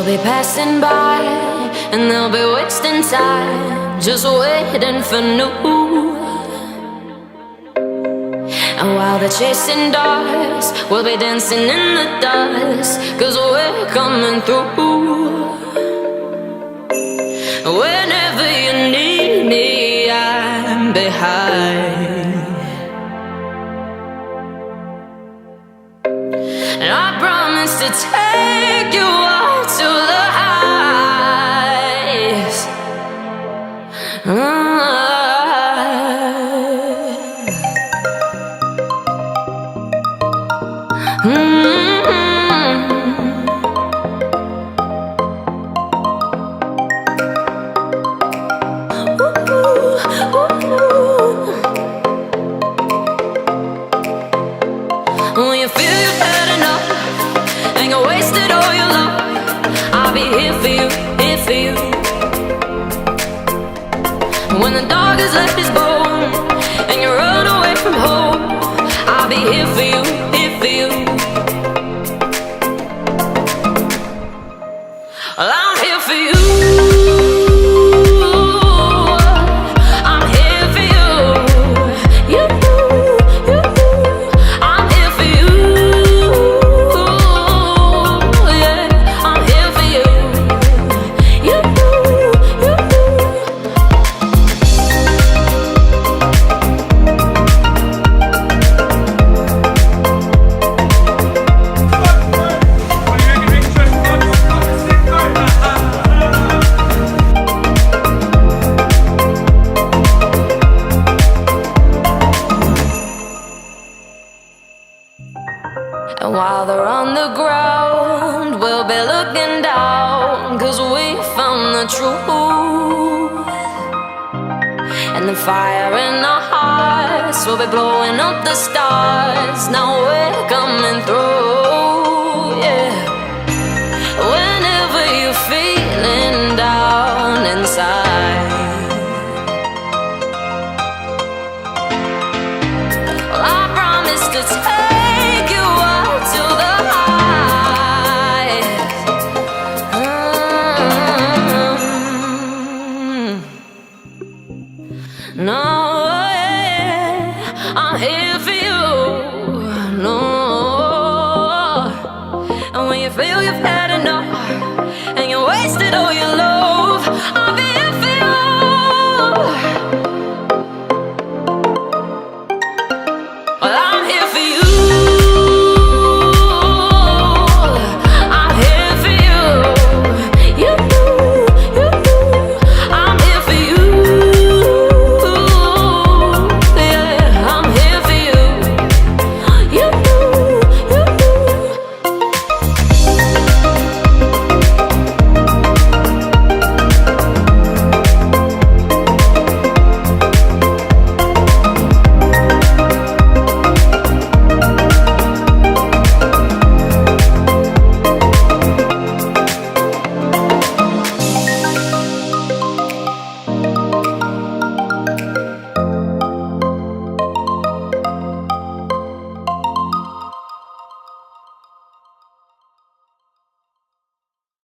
be passing by, and they'll be wasting time, just waiting for new. And while they're chasing dogs, we'll be dancing in the dust, 'cause we're coming through. Whenever you need me, I'm behind. And I promise to take you out to the heights. When you feel you've had enough and you wasted all your love, I'll be here for you, here for you. When the dog has left his bone and you run away from home, I'll be here for you, here for you. Well, I'm here for you. And while they're on the ground, we'll be looking down, 'cause we found the truth. And the fire in our hearts will be blowing up the stars. Now we're coming through, yeah. Whenever you're feeling down inside, well, I promise to take you out to the heights. No, yeah, I'm here for you. No, and when you feel you've had enough and you wasted all your love,